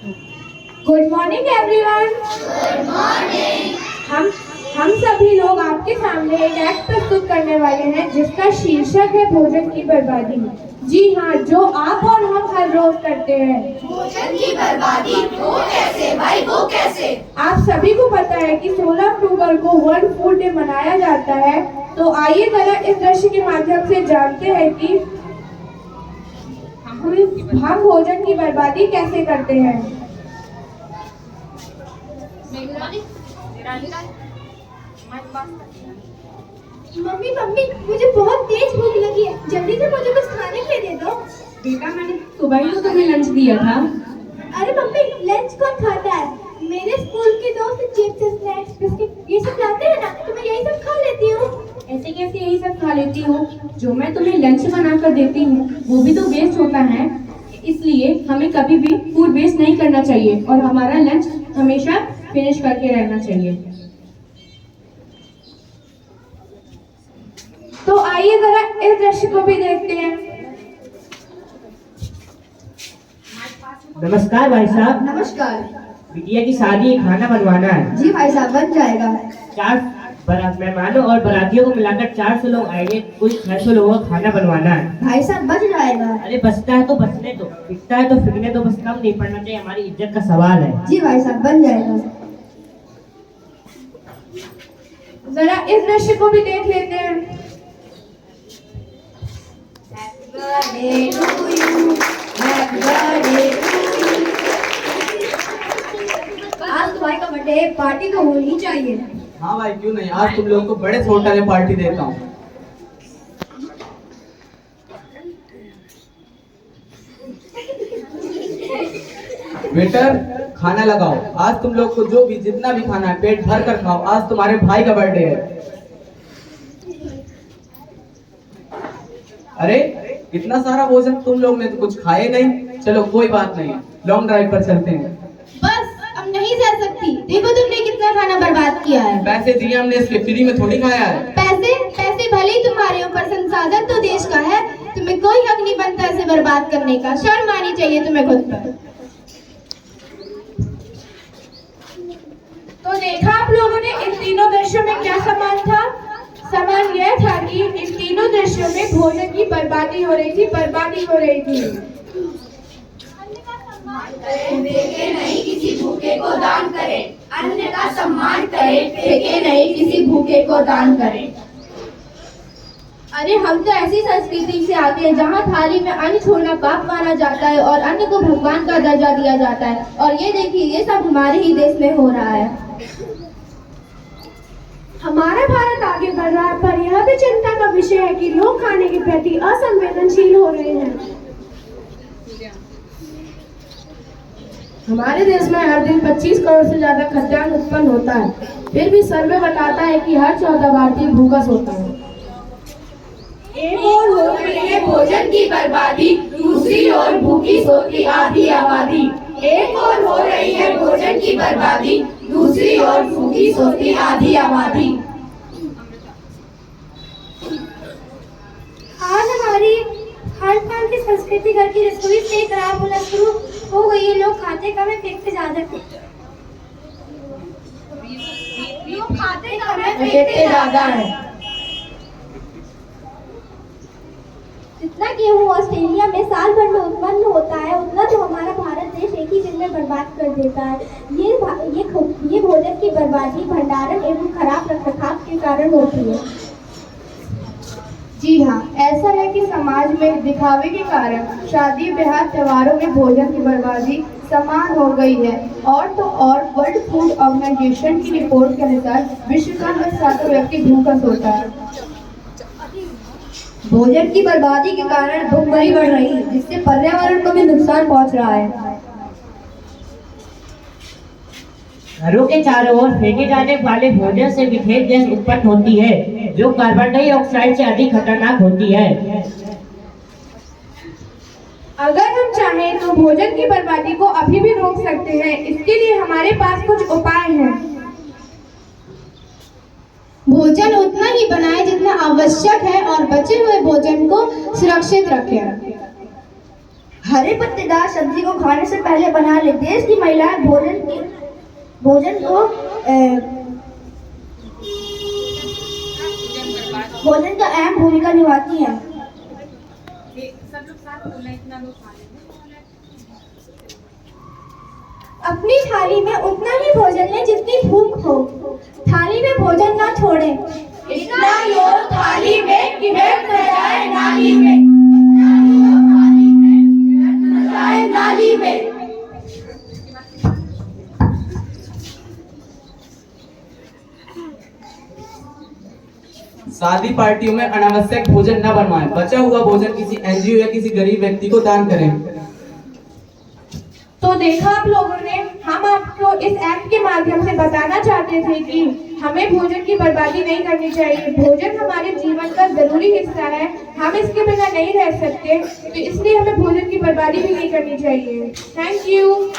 Good morning everyone. Good morning. हम सभी लोग आपके सामने एक एक्ट प्रस्तुत करने वाले हैं जिसका शीर्षक है भोजन की बर्बादी। जी हाँ, जो आप और हम हर रोज करते हैं। भोजन की बर्बादी वो कैसे भाई, वो कैसे? आप सभी को पता है कि 16 अक्टूबर को वर्ल्ड फूड डे मनाया जाता है। तो आइए जरा इस दृश्य के माध्यम से जानते हैं कि हम भोजन की बर्बादी कैसे करते हैं। मम्मी मम्मी, मुझे बहुत तेज भूख लगी है, जल्दी से मुझे कुछ खाने के लिए दे दो। बेटा, मैंने सुबह ही तो तुम्हें लंच दिया था। अरे मम्मी, लंच कौन खाता है? मेरे स्कूल के दोस्त चिप्स, स्नैक्स, बिस्किट ये सब लाते हैं ना, तो मैं यही सब खा लेती हूँ। ऐसे कैसे यही सब खा लेती हो? जो मैं तुम्हें लंच बनाकर देती हूँ वो भी तो वेस्ट होता है। इसलिए हमें कभी भी फूड वेस्ट नहीं करना चाहिए और हमारा लंच हमेशा फिनिश करके रहना चाहिए। तो आइए जरा इस दृश्य को भी देखते हैं। नमस्कार भाई साहब। नमस्कार। बिटिया की शादी है, खाना बनवाना है। जी भाई साहब, बन जाएगा। 4 मेहमानों और बारातियों को मिलाकर 400 लोग आएंगे। कुल 600 लोगों का खाना बनवाना है। भाई साहब, बच जाएगा। अरे बचता है तो बचने दो, बिकता है तो फिरने दो, बस कम नहीं पड़ना चाहिए, हमारी इज्जत का सवाल है। जी भाई साहब, बन जाएगा। जरा इस दृश्य को भी देख लेते हैं। आज तो भाई का बर्थडे, पार्टी तो होनी चाहिए। हाँ भाई, क्यों नहीं। आज तुम लोगों को बड़े से होटल में पार्टी देता हूँ। वेटर, खाना लगाओ। आज तुम लोग को जो भी जितना भी खाना है पेट भर कर खाओ। आज तुम्हारे भाई का बर्थडे है। अरे इतना सारा भोजन तुम लोग ने तो कुछ खाए नहीं। चलो कोई बात नहीं, लॉन्ग ड्राइव पर चलते हैं। बस अब नहीं सह सकती। देखो तुमने कितना खाना बर्बाद किया है। पैसे दिए हमने, इसके फ्री में थोड़ी खाया है। पैसे पैसे भले ही तुम्हारे ऊपर, संसाधन तो देश का है। तुम्हें कोई हक नहीं बनता इसे बर्बाद करने का। शर्म आनी चाहिए तुम्हें खुद पर। तो देखा आप लोगों ने इन तीनों दृश्यों में क्या समान था। समान यह था कि इन तीनों दृश्यों में भोजन की बर्बादी हो रही थी। फेंके नहीं किसी भूखे को दान करें, अन्न का सम्मान करें। फेंके नहीं किसी भूखे को दान करें। अरे हम तो ऐसी संस्कृति से आते हैं जहाँ थाली में अन्न छोड़ना पाप माना जाता है और अन्न को भगवान का दर्जा दिया जाता है। और ये देखिए, ये सब हमारे ही देश में हो रहा है। हमारा भारत आगे बढ़ रहा है, पर यह भी चिंता का विषय है कि लोग खाने के प्रति असंवेदनशील हो रहे हैं। हमारे देश में हर दिन 25 करोड़ से ज्यादा खाद्यान्न उत्पन्न होता है, फिर भी सर्वे बताता है कि हर 14 भारतीय भूखा सोता है। एक ओर हो रही है भोजन की बर्बादी, दूसरी ओर भूखी सोती आधी आबादी। एक ओर हो रही है भोजन की बर्बादी, दूसरी ओर भूखी सोती आधी आबादी। आज हमारी खान पान की संस्कृति घर की रसोई से खराब होना शुरू हो गई है। लोग खाते कम है, फेंकते ज्यादा। लोग खाते कम है, फेंकते ज्यादा है। जितना गेहूँ ऑस्ट्रेलिया में साल भर में उत्पन्न होता है, उतना तो हमारा भारत देश एक ही दिन में बर्बाद कर देता है। ये भोजन की बर्बादी भंडारण एवं खराब रखरखाव के कारण होती है। जी हाँ, ऐसा है कि समाज में दिखावे के कारण शादी ब्याह त्योहारों में भोजन की बर्बादी समान हो गई है। और तो और वर्ल्ड फूड ऑर्गेनाइजेशन की रिपोर्ट के अनुसार विश्व का हर 7वां व्यक्ति भूखा सोता है। भोजन की बर्बादी के कारण भूखमरी बढ़ रही है, जिससे पर्यावरण को भी नुकसान पहुंच रहा है। घरों के चारों ओर फेंके जाने वाले भोजन से मीथेन गैस उत्पन्न होती है, जो कार्बन डाइऑक्साइड से अधिक खतरनाक होती है। अगर हम चाहें तो भोजन की बर्बादी को अभी भी रोक सकते हैं। इसके लिए हमारे पास कुछ उपाय हैं। भोजन उतना ही बनाएं जितना आवश्यक है और बचे हुए भोजन को सुरक्षित रखें। हरे पत्तेदार सब्जी को खाने से पहले बना ले। देश की महिलाएं भोजन का अहम भूमिका निभाती हैं। अपनी थाली में उतना ही भोजन लें जितनी भूख हो। थाली में भोजन ना छोड़ें। इतना लो थाली में कि व्यर्थ न जाए नाली में, जाए नाली में। शादी पार्टियों में अनावश्यक भोजन न बनवाएं। बचा हुआ भोजन किसी एनजीओ या किसी गरीब व्यक्ति को दान करें। तो देखा आप लोगों ने, हम आपको इस ऐप के माध्यम से बताना चाहते थे कि हमें भोजन की बर्बादी नहीं करनी चाहिए। भोजन हमारे जीवन का जरूरी हिस्सा है, हम इसके बिना नहीं रह सकते, तो इसलिए हमें भोजन की बर्बादी भी नहीं करनी चाहिए। Thank you.